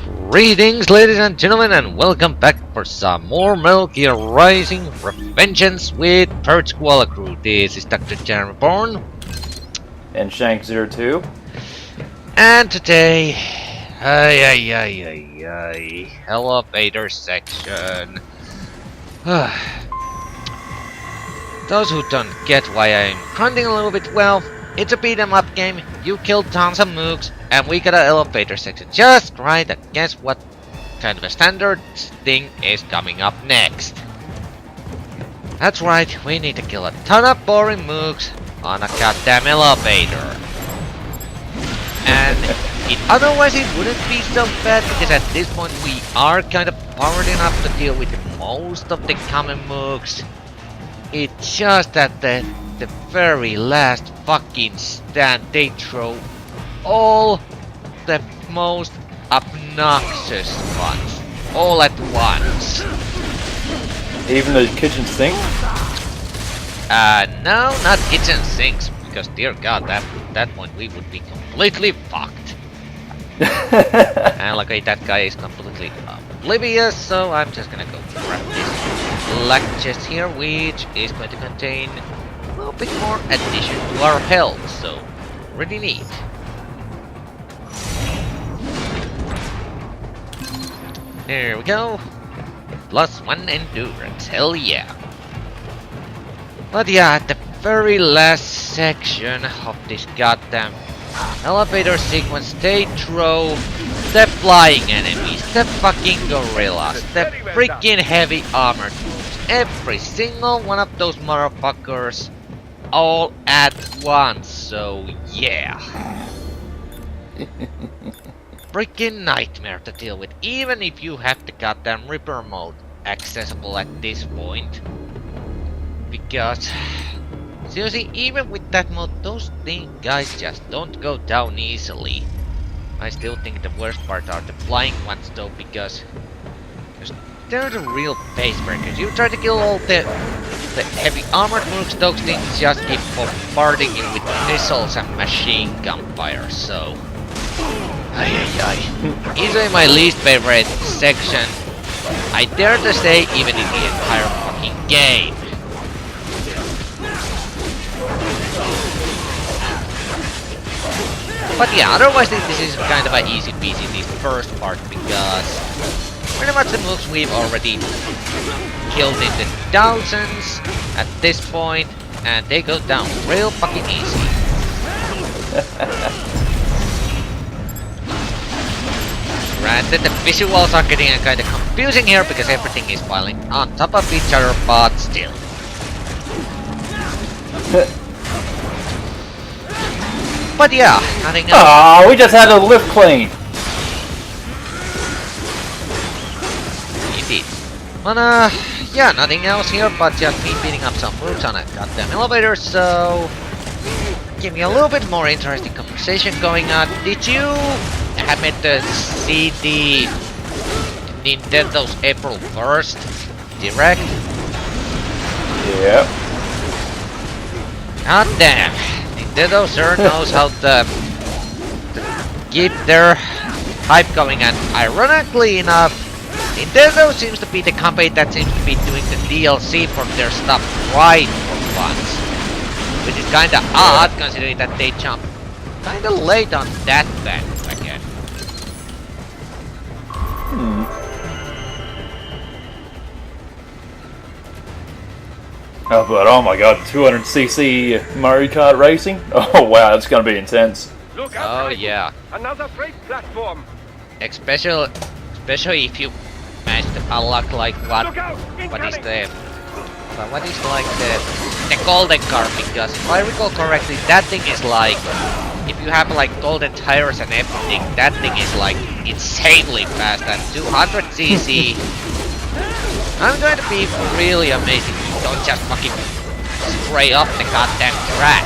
Greetings, ladies and gentlemen, and welcome back for some more Metal Gear Rising Revengeance with Birch-Koala crew. This is DoctorJhonReborn. And Shank02. And today... elevator section. Those who don't get why I'm grunting a little bit, well, it's a beat 'em up game, you killed tons of mooks, and we got an elevator section just right, and guess what kind of a standard thing is coming up next? That's right, we need to kill a ton of boring mooks on a goddamn elevator. And otherwise it wouldn't be so bad, because at this point we are kind of powered enough to deal with most of the common mooks. It's just that the very last fucking stand, they throw all the most obnoxious ones all at once. Even the kitchen sink? No, not kitchen sinks, because dear god, at that point we would be completely fucked. And luckily that guy is completely oblivious, so I'm just gonna go grab this black chest here, which is going to contain a little bit more addition to our health, so really neat. There we go. +1 endurance, hell yeah. But yeah, at the very last section of this goddamn elevator sequence, they throw the flying enemies, the fucking gorillas, the freaking heavy armored moves, every single one of those motherfuckers all at once, so yeah. Freaking nightmare to deal with, even if you have the goddamn Reaper mode accessible at this point. Because seriously, even with that mode, those guys just don't go down easily. I still think the worst part are the flying ones though, because they're the real face breakers. You try to kill all the heavy armored mooks, those things just keep bombarding you with missiles and machine gun fire, so... Easily my least favorite section, I dare to say, even in the entire fucking game. But yeah, otherwise this is kind of an easy peasy, this first part, because pretty much the moves we've already killed in the thousands at this point, and they go down real fucking easy. Granted, the visuals are getting kind of confusing here because everything is piling on top of each other, but still. But yeah, nothing else. Aw, we just had a lift clean. Indeed. But yeah, nothing else here but just me beating up some moves on a goddamn elevator, so... Give me a little bit more interesting conversation going on. Did you happen to see the Nintendo's April 1st Direct? Yep. God damn. Nintendo sure knows how to keep their hype going, and ironically enough, Nintendo seems to be the company that seems to be doing the DLC for their stuff right for once. Which is kinda odd considering that they jumped kinda late on that bandwagon. Oh, but oh my god, 200cc Mario Kart racing? Oh wow, that's gonna be intense. Look out, Oh Raiden. yeah. Another freight platform. Especially if you manage to unlock like what is like the golden car, because if I recall correctly, that thing is like, if you have like golden tires and everything, that thing is like insanely fast at 200cc. I'm going to be really amazing if you don't just fucking spray off the goddamn track.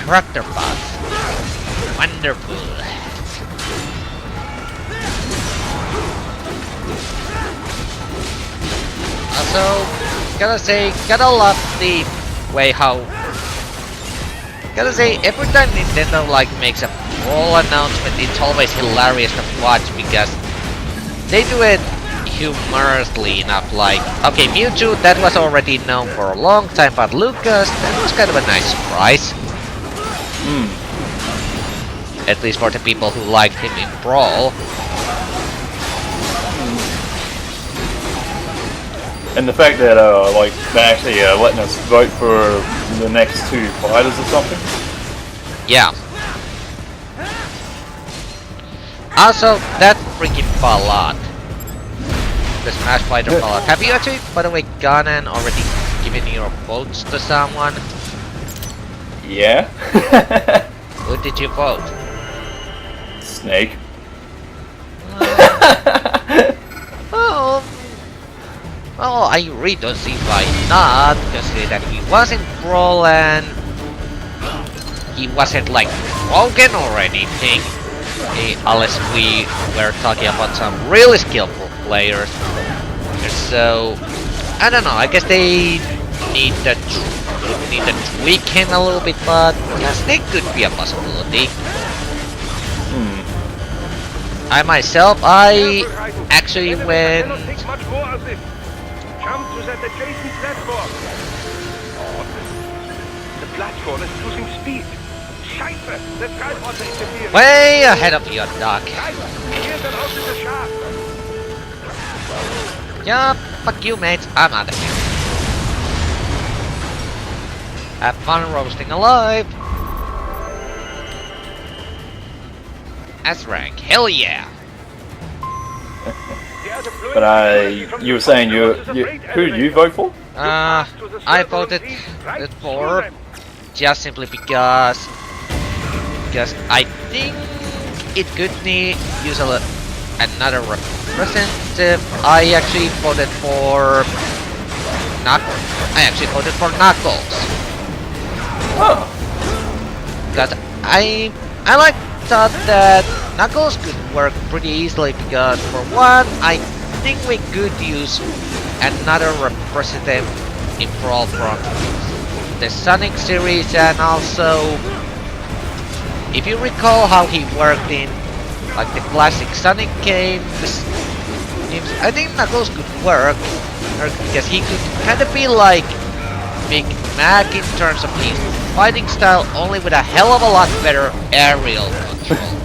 Raptor boss. Wonderful. Also, gotta say, gotta love the way how Gotta say, every time Nintendo like makes a brawl announcement, it's always hilarious to watch because they do it humorously enough. Like, okay, Mewtwo, that was already known for a long time, but Lucas, that was kind of a nice surprise. At least for the people who liked him in Brawl. And the fact that like they're actually letting us vote for the next 2 fighters or something. Yeah. Also, that freaking ballad. The Smash Fighter ballad. Have you actually, by the way, gone and already given your votes to someone? Yeah. Who did you vote? Snake. Well, I really don't see why not, considering that he wasn't Brawl and he wasn't like broken or anything, unless we were talking about some really skillful players. So, I don't know, I guess they need to tweak him a little bit, but yeah, Snake could be a possibility. I myself, I actually went... Jump to that adjacent platform. The platform is losing speed. Scheiße! The Skywater interferes. Way ahead of you, Doc. Here's an out in the shaft. Yeah, fuck you, mates. I'm out of here. Have fun roasting alive. S-rank, hell yeah. But you were saying who did you vote for? I voted for just simply because I think it could use another representative. I actually voted for Knuckles. Oh. Because I thought that Knuckles could work pretty easily because, for one, I think we could use another representative in Brawl from the Sonic series, and also, if you recall how he worked in like the classic Sonic games, I think Knuckles could work because he could kind of be like Big Mac in terms of his fighting style, only with a hell of a lot better aerial control.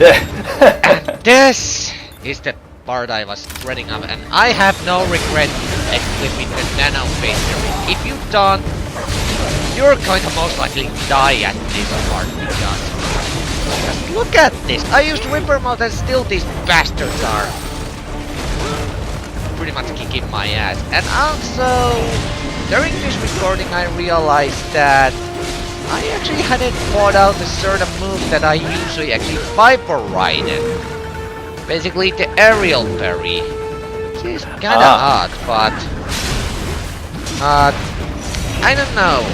And this is the part I was dreading of, and I have no regret equipping the Nano Phaser. If you don't, you're going to most likely die at this part because look at this! I used Ripper mode and still these bastards are pretty much kicking my ass. And also, during this recording I realized that I actually hadn't fought out a certain move that I usually actually buy for Raiden. Basically the aerial parry. Which is kinda odd, but I don't know.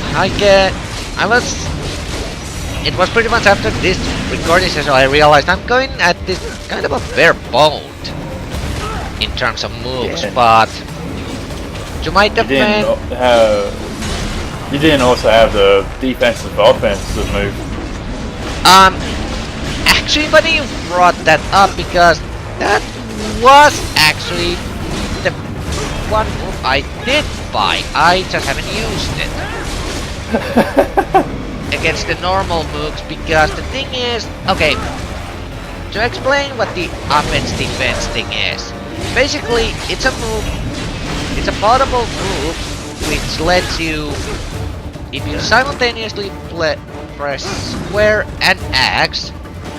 It was pretty much after this recording session I realized I'm going at this kind of a bare boned in terms of moves, but to my defense, you didn't also have the defensive offensive move. Actually, funny you brought that up because that was actually the one move I did buy. I just haven't used it against the normal moves because the thing is, okay, to explain what the offense defense thing is, basically it's a potable move which lets you, if you simultaneously press square and X,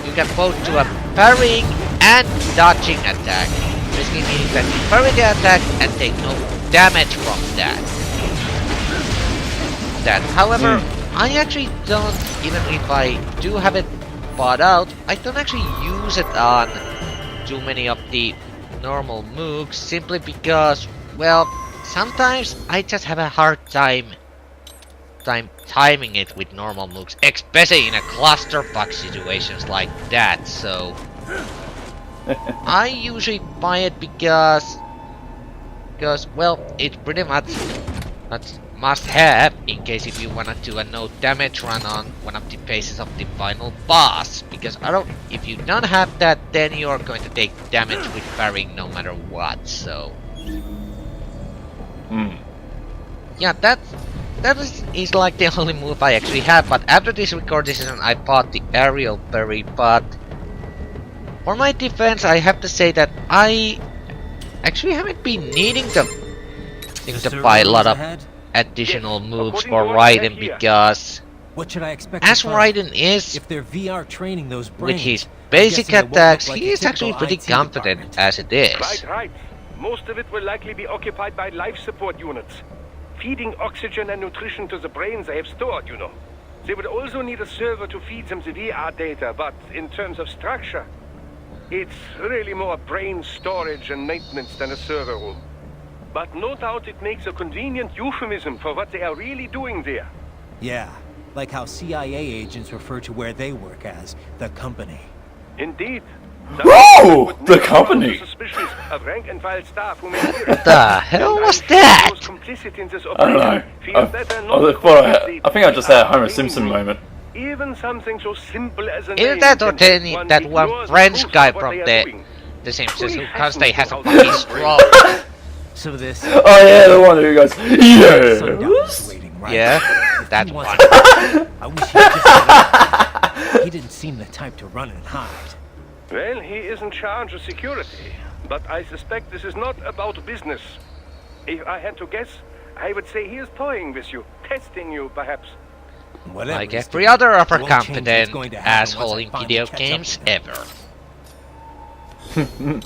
you can both do a parrying and dodging attack. Basically meaning that you parry the attack and take no damage from that. However, I actually don't, even if I do have it bought out, I don't actually use it on too many of the normal moves simply because, well, sometimes I just have a hard time timing it with normal moves, especially in a clusterfuck situations like that. So I usually buy it because well, it's pretty much must have in case if you wanna do a no damage run on one of the phases of the final boss. Because if you don't have that, then you are going to take damage with parrying no matter what. So yeah, that is like the only move I actually have. But after this record decision, I bought the aerial parry. But for my defense, I have to say that I actually haven't been needing to buy a lot of additional moves for Raiden, because what should I expect as Raiden is, if they're VR training those brains, with his basic attacks, he is actually pretty confident as it is. Right. Most of it will likely be occupied by life support units. Feeding oxygen and nutrition to the brains they have stored, you know. They would also need a server to feed them the VR data, but in terms of structure, it's really more brain storage and maintenance than a server room. But no doubt it makes a convenient euphemism for what they are really doing there. Yeah, like how CIA agents refer to where they work as the company. Indeed. Whoa! The company! Suspicious of rank and file staff who may What the hell was that? I don't know. I think I just had a Homer Simpson moment. Even something so simple as an Either that or that one French guy from the Simpsons who constantly has a fucking stroke. So this. Oh yeah, the one who goes, yes! Waiting, right? Yeah, that one. I wish he just said he didn't seem the type to run and hide. Well, he is in charge of security, but I suspect this is not about business. If I had to guess, I would say he is toying with you, testing you, perhaps. Whatever Like he's every doing, other the world change overconfident is going to happen asshole once I in finally video catch up games with him. ever.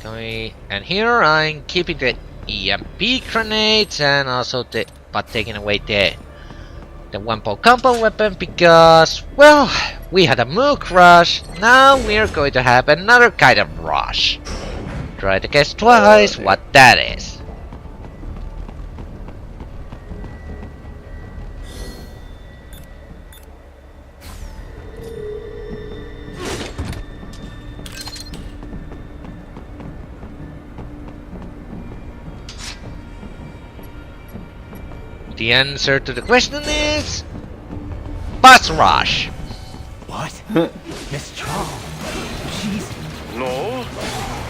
Okay, and here I'm keeping the EMP grenades and also but taking away the one-po combo weapon because, well, we had a Mook rush, now we're going to have another kind of rush. Try to guess twice what that is. The answer to the question is Boss Rush. What? Miss Charles. She's. No.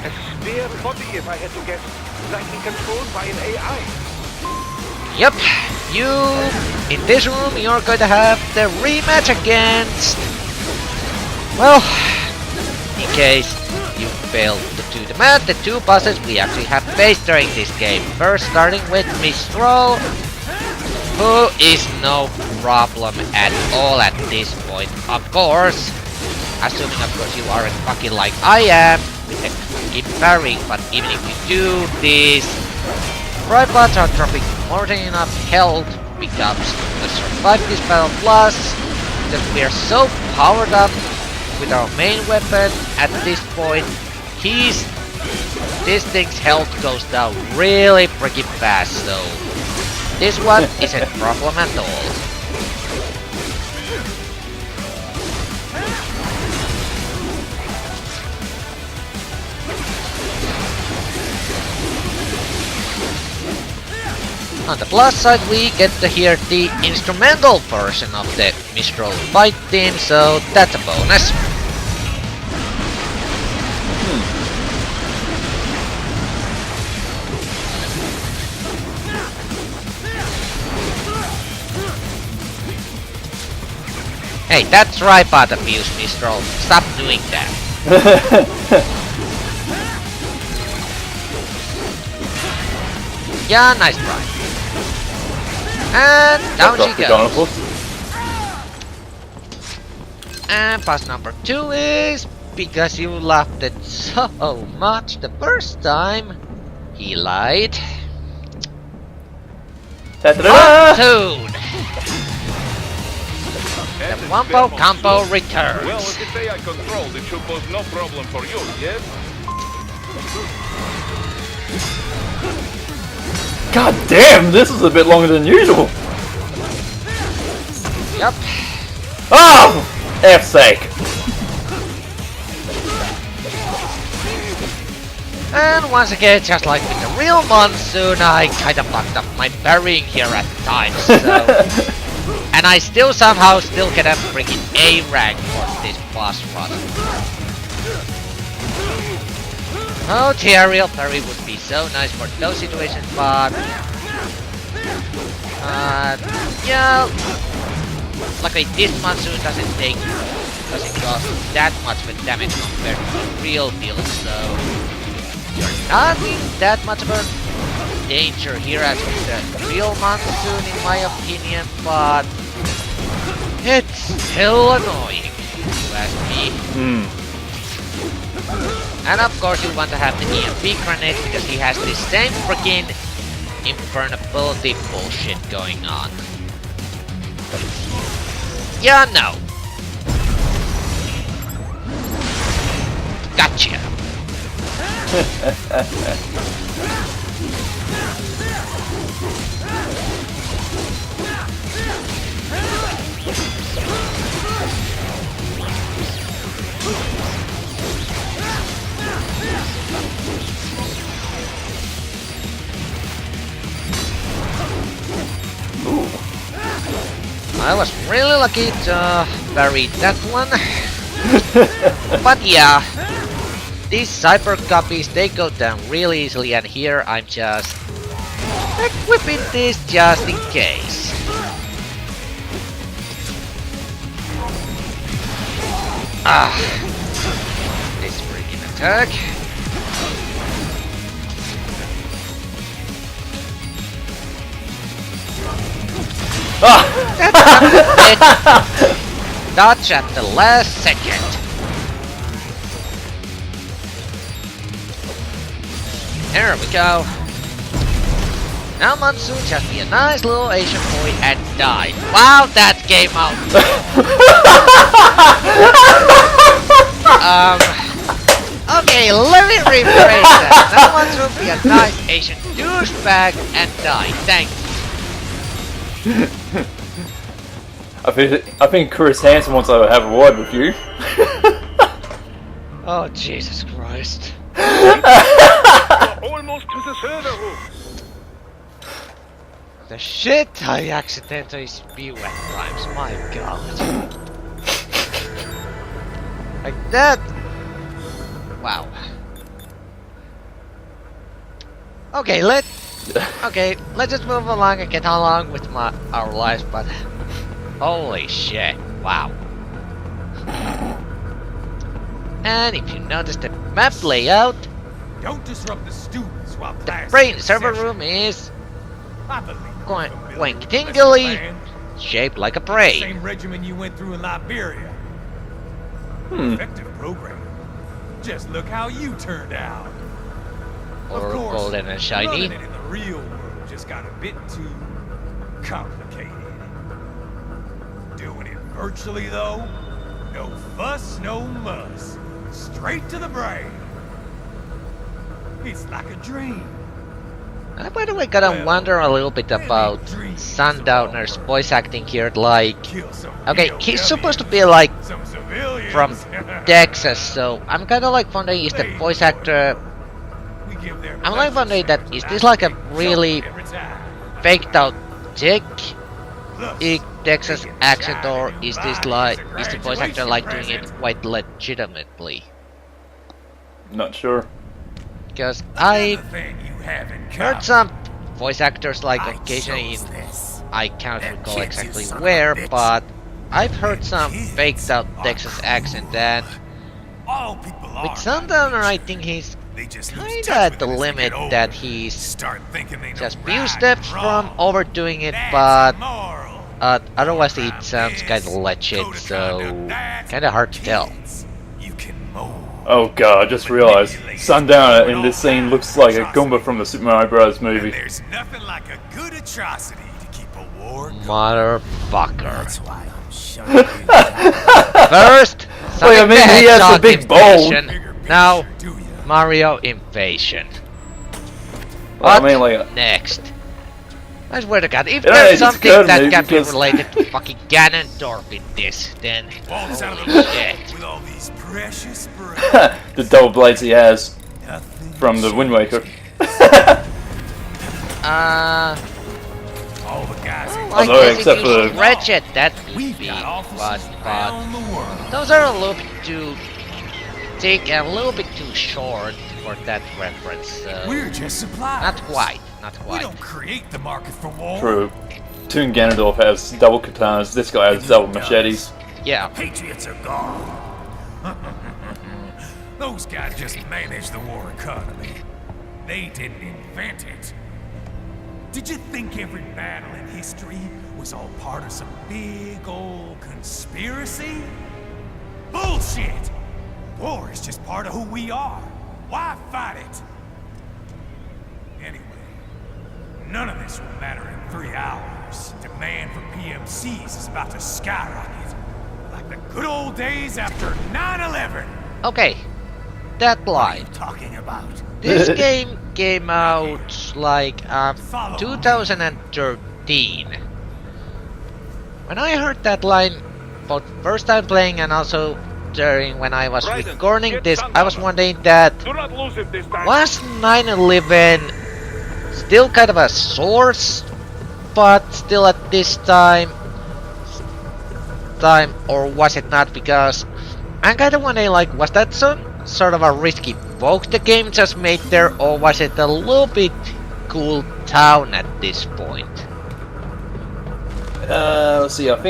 A spare body, if I had to guess. Likely controlled by an AI. Yep. In this room, you're going to have the rematch against... Well, in case you failed to do the math, the two bosses we actually have faced during this game. First, starting with Mistral, who is no problem at all at this point, of course. Assuming, of course, you aren't fucking like I am, with the keep parrying, but even if you do this, tripods are dropping more than enough health because to survive this battle, plus that we are so powered up with our main weapon at this point, this thing's health goes down really freaking fast, so this one isn't a problem at all. On the plus side, we get to hear the instrumental version of the Mistral fight theme, so that's a bonus. Hey, that's tripod abuse, Mistral. Stop doing that. Yeah, nice try. And down she goes. And pass number 2 is because you laughed at so much the first time. He lied. Dude. The Wombo Combo returns. Well, with the day I controlled, it should pose no problem for you, yes? God damn, this is a bit longer than usual. Yep. Oh! F's sake. And once again, just like with the real monsoon, I kinda fucked up my parrying here at times, so... And I still somehow get a freaking A rank for this boss run. Oh, the aerial parry would be so nice for those situations, but... yeah... Luckily this monsoon doesn't cause that much of a damage compared to the real deal, so... You're not in that much of a danger here as with the real monsoon in my opinion, but... It's still annoying, if you ask me. And of course you want to have the EMP grenade because he has this same freaking infernability bullshit going on. Yeah, no. Gotcha. I was really lucky to parry that one. But yeah, these cyber copies, they go down really easily, and here I'm just equipping this just in case. This freaking attack. Dodge at the last second. There we go. Now Monsoon just be a nice little Asian boy and die. Wow, that came out. Okay, let me rephrase that. Now Monsoon be a nice Asian douchebag and die. Thank you. I think Chris Hansen wants to have a word with you. Oh, Jesus Christ. Almost to the server room. The shit I accidentally spew at times, my god. Like that. Wow. Okay, let's just move along and get along with our lives, but holy shit, wow. And if you notice the map layout, don't disrupt the students while the brain server room is going tingly, shaped like a brain. Same regimen you went through in Liberia. Effective program. Just look how you turned out. Or golden and shiny. Running it in the real world just got a bit too complicated. Doing it virtually though, no fuss, no muss. Straight to the brain. It's like a dream. I, by the way, gotta wonder a little bit about Sundowner's voice acting here. Like, okay, he's supposed to be like from Texas, so I'm kinda like wondering, is the voice actor? I'm like wondering that is this like a really faked out thick Texas accent, or is this like the voice actor like doing it quite legitimately? Not sure. Because I heard some voice actors like occasionally in, I can't recall exactly where, but I've heard some faked out Texas accent, and with Sundowner I think he's kinda at the limit that he's just few steps from overdoing it, but otherwise it sounds kinda legit, so kinda hard to tell. Oh god, I just realized Sundowner in this scene looks like a Goomba from the Super Mario Bros. Movie. There's nothing like a good atrocity to keep a war going. Motherfucker. That's why I'm shutting you. First, Wait, I mean, he has a big bowl. Now, Mario Invasion. Well, What I mean, like, next? I swear to God, if Yeah, there's it's something good, that maybe, can be because- related to fucking Ganondorf in this, then holy shit. With all these precious brains. the double blades he has. Nothing from the Wind Waker. All the guys in I Although, guess except if you for- stretch it, that we've would be, got offices but around the world. those are a little bit too thick and a little bit too short for that reference. So We're just suppliers. not quite, not We quite. don't create the market for war. True. Toon Ganondorf has double katanas, this guy has double machetes. Yeah. Patriots are gone. Those guys just manage the war economy. They didn't invent it. Did you think every battle in history was all part of some big old conspiracy? Bullshit! War is just part of who we are. Why fight it? Anyway, none of this will matter in 3 hours. Demand for PMCs is about to skyrocket. Like the good old days after 9/11. Okay, that line. Talking about. This game came out like 2013. When I heard that line, both first time playing and also during when I was Raiden, recording get this, I was Sundowner. wondering that Do not lose it this time. was 9/11 still kind of a source, but still at this time, or was it not? Because I'm kind of wondering, like, was that some sort of a risky poke the game just made there, or was it a little bit cooled down at this point? Let's see, I'm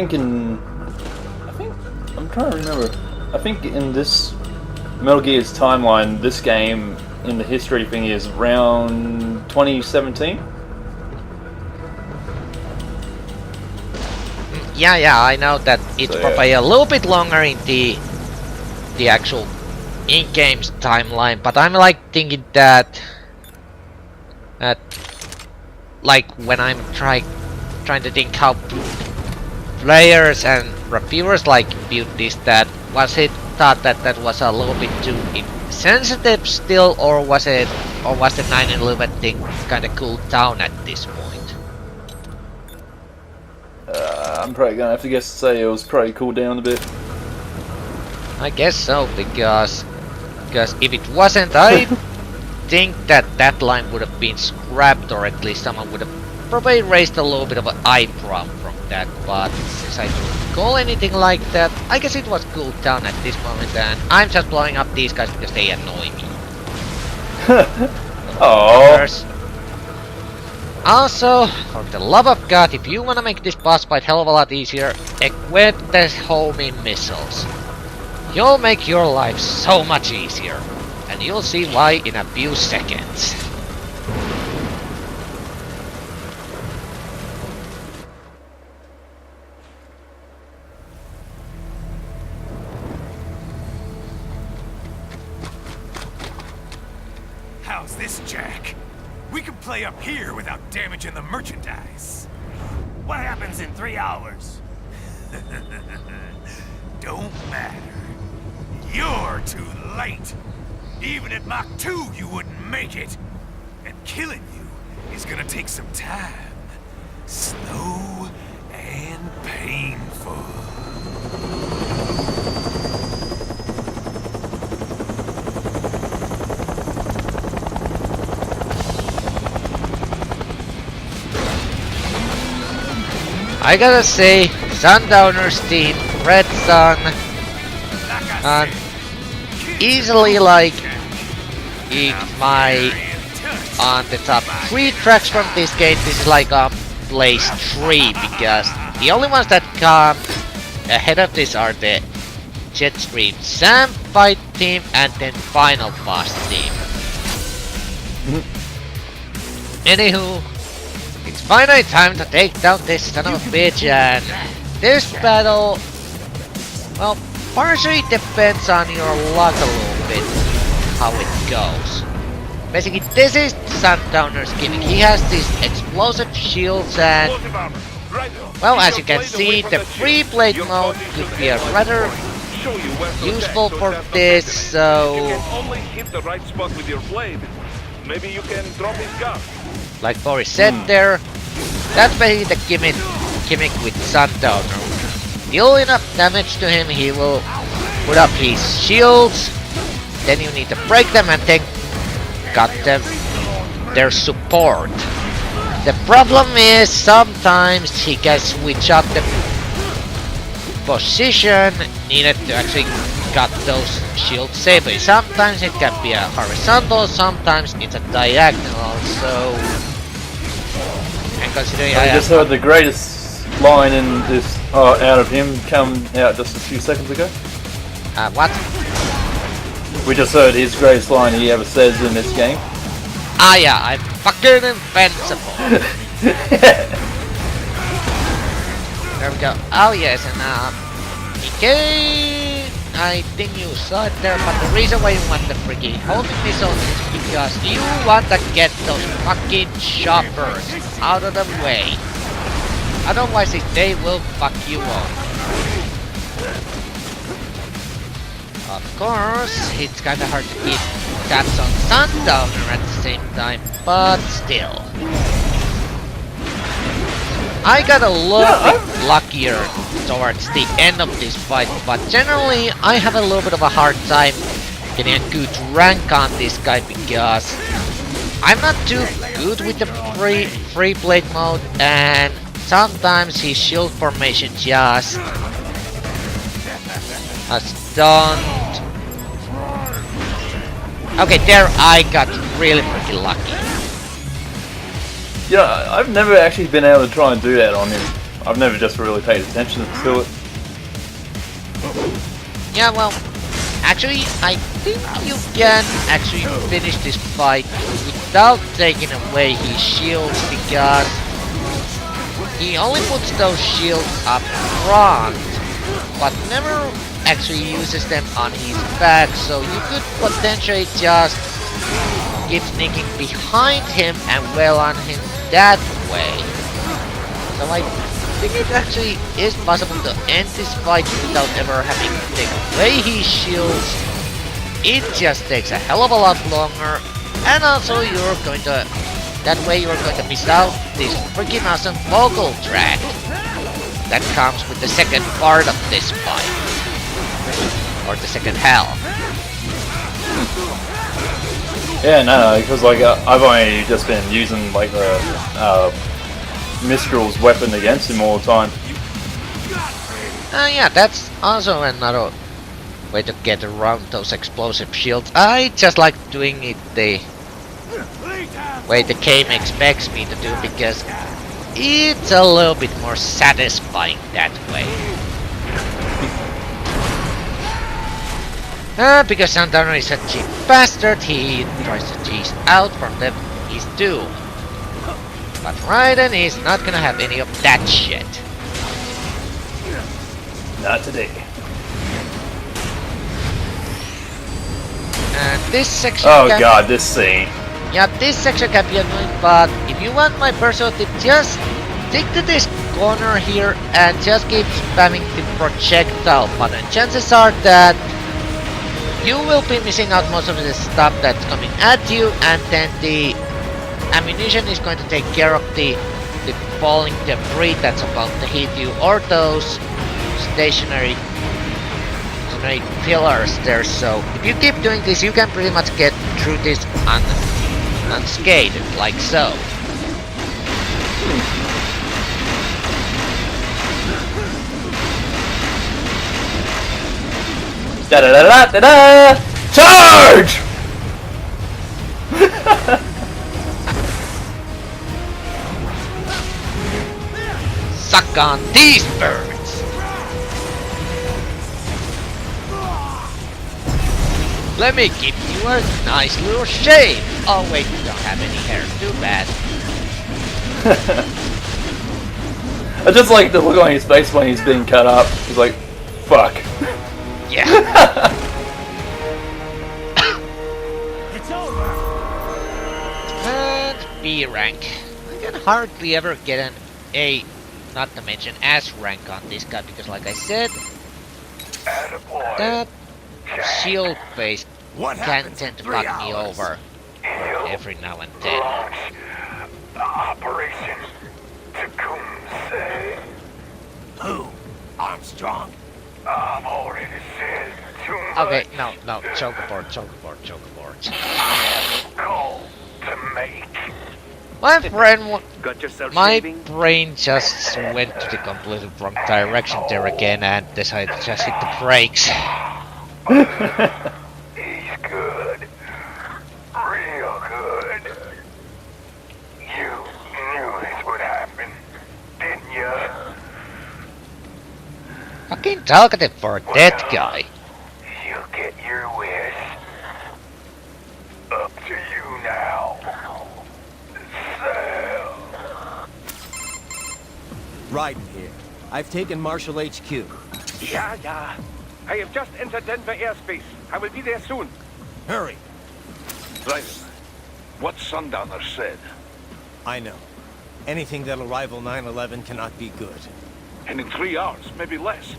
trying to remember. I think in this Metal Gear's timeline, this game in the history thing is around 2017. Yeah, I know that it's So, probably a little bit longer in the actual in-game's timeline, but I'm like thinking that like when I'm trying to think how players and reviewers like viewed this, that was it thought that that was a little bit too insensitive still, or was the 9/11 thing kind of cooled down at this point? I'm probably gonna have to guess to say it was probably cooled down a bit. I guess so, because if it wasn't, I think that that line would have been scrapped, or at least someone would have probably raised a little bit of an eyebrow from that. But since I don't recall anything like that, I guess it was cooled down at this moment, and I'm just blowing up these guys because they annoy me. Oh. Also, for the love of God, if you wanna make this boss fight hell of a lot easier, equip the homing missiles. You'll make your life so much easier, and you'll see why in a few seconds. How's this, Jack? We can play up here without damaging the merchandise. What happens in 3 hours? Don't matter. You're too late. Even at Mach 2, you wouldn't make it. And killing you is gonna take some time. Slow and painful. I gotta say, Sundowner's team, Red Sun, and easily like my on the top 3 tracks from this game. This is like place 3, because the only ones that come ahead of this are the Jetstream Sam fight team and then Final Boss team. Anywho, it's finally time to take down this son of a bitch, and this battle, well, partially depends on your luck a little bit, how it goes. Basically, this is Sundowner's gimmick. He has these explosive shields, and, well, as you can see, the free blade mode could be a rather useful for this, so... You can only hit the right spot with your blade. Maybe you can drop his gun. Like Boris said there, that's basically the gimmick with Sundowner. Deal enough damage to him, he will put up his shields, then you need to break them and then got their support. The problem is sometimes he can switch up the position needed to actually got those shield sabers. Sometimes it can be a horizontal, sometimes it's a diagonal, so... And considering I just heard the greatest line in this out of him come out just a few seconds ago. What? We just heard his greatest line he ever says in this game. Ah yeah, I'm fucking invincible. There we go. Oh yes, and okay, I think you saw it there, but the reason why you want the freaking holding missile is because you want to get those fucking choppers out of the way. Otherwise they will fuck you up. Of course, it's kinda hard to keep tabs on Sundowner at the same time, but still. I got a little bit luckier towards the end of this fight, but generally I have a little bit of a hard time getting a good rank on this guy because I'm not too good with the free blade mode, and sometimes his shield formation just don't. Okay, there I got really freaking lucky. Yeah, I've never actually been able to try and do that on him. I've never just really paid attention to it. Yeah, well, actually, I think you can actually finish this fight without taking away his shields because he only puts those shields up front, but never actually uses them on his back, so you could potentially just keep sneaking behind him and wail on him that way. So I think it actually is possible to end this fight without ever having to take away his shields. It just takes a hell of a lot longer, and also that way you're going to miss out this freaking awesome vocal track that comes with the second part of this fight. Or the second hell. Yeah, no, because like I've only just been using like the Mistral's weapon against him all the time. Yeah, that's also another way to get around those explosive shields. I just like doing it the way the game expects me to do because it's a little bit more satisfying that way. Because Sundowner is a cheap bastard, he tries to cheese out from his doom. But Raiden is not gonna have any of that shit. Not today. And this section god, this scene. Yeah, this section can be annoying, but if you want my personal tip, just stick to this corner here and just keep spamming the projectile button. Chances are that you will be missing out most of the stuff that's coming at you, and then the ammunition is going to take care of the falling debris that's about to hit you, or those stationary pillars there. So if you keep doing this, you can pretty much get through this unscathed, like so. Da da da da da da! Charge! Suck on these birds! Let me give you a nice little shave! Oh wait, you don't have any hair, too bad. I just like the look on his face when he's being cut up. He's like, fuck. Yeah. It's over. And B rank. I can hardly ever get an A, not to mention S rank on this guy, because like I said, that shield face can tend to fuck me over every now and then. Operation Tecumseh. Who? Armstrong? I've already said too much. Okay, no, choke aboard. Call mate. My friend, Got yourself my shaving? brain just went to the completely wrong direction there again and decided to just hit the brakes. He's good. Real good. You knew this would happen, didn't you? Fucking talkative for a dead guy. You'll get your wish. Up to you now. Sam. Raiden here. I've taken Marshall HQ. Yeah. I have just entered Denver airspace. I will be there soon. Hurry. Raiden, what Sundowner said. I know. Anything that'll rival 9/11 cannot be good. And in 3 hours, maybe less.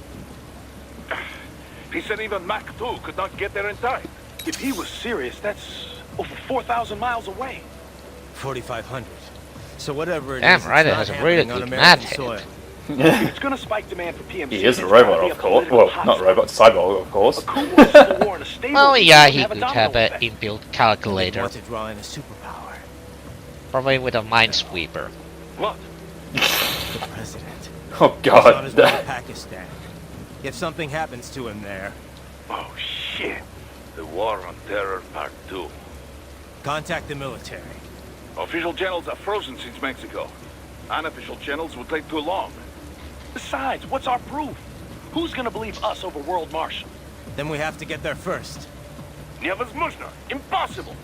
He said even Mach 2 could not get there in time. If he was serious, that's over 4,000 miles away. 4,500. So whatever it Damn, is, Raiden it's has not a really happening on good American math soil. It's gonna spike demand for PMC. He is a It's gotta robot, be a of course. political Well, not hotspot. robot, cyborg, of course. A cool civil war in a stable Well, region yeah, can he a could domino have an effect. inbuilt They calculator. want to draw in a superpower. Probably with a minesweeper. What? The president. Oh He's on his way to god. Pakistan. If something happens to him there, Oh, shit. The War on Terror Part 2. contact the military. Official channels are frozen since Mexico. Unofficial channels would take too long. Besides, what's our proof? Who's gonna believe us over World Marshal? Then we have to get there first. Невозможно. Impossible.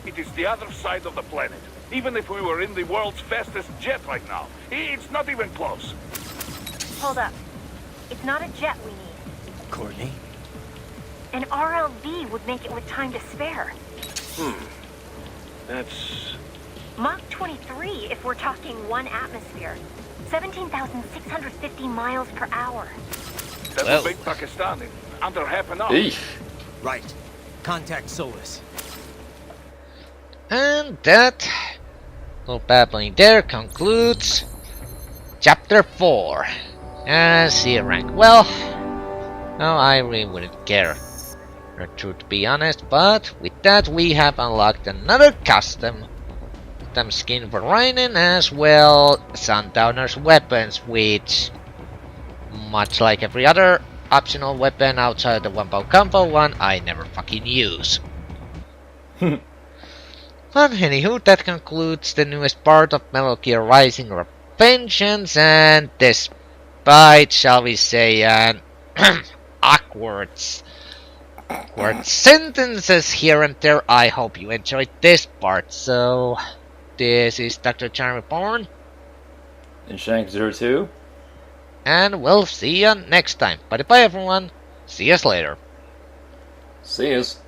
It is the other side of the planet. Even if we were in the world's fastest jet right now, it's not even close. Hold up. It's not a jet we need. Courtney? An RLV would make it with time to spare. That's... Mach 23 if we're talking 1 atmosphere. 17,650 miles per hour. That Well. will make Pakistan in under half an hour. Eesh. Right. Contact Solus. And that little babbling there concludes Chapter 4. C rank. Well, no, I really wouldn't care. The truth to be honest, but with that we have unlocked another custom skin for Raiden, as well Sundowner's weapons, which, much like every other optional weapon outside the one-bow combo one, I never fucking use. But anywho, that concludes the newest part of Metal Gear Rising Revengeange, and despite, shall we say, an awkward sentences here and there, I hope you enjoyed this part. So, this is DoctorJhonReborn, And Shank02. and we'll see you next time. Bye bye everyone, see us later. See yous.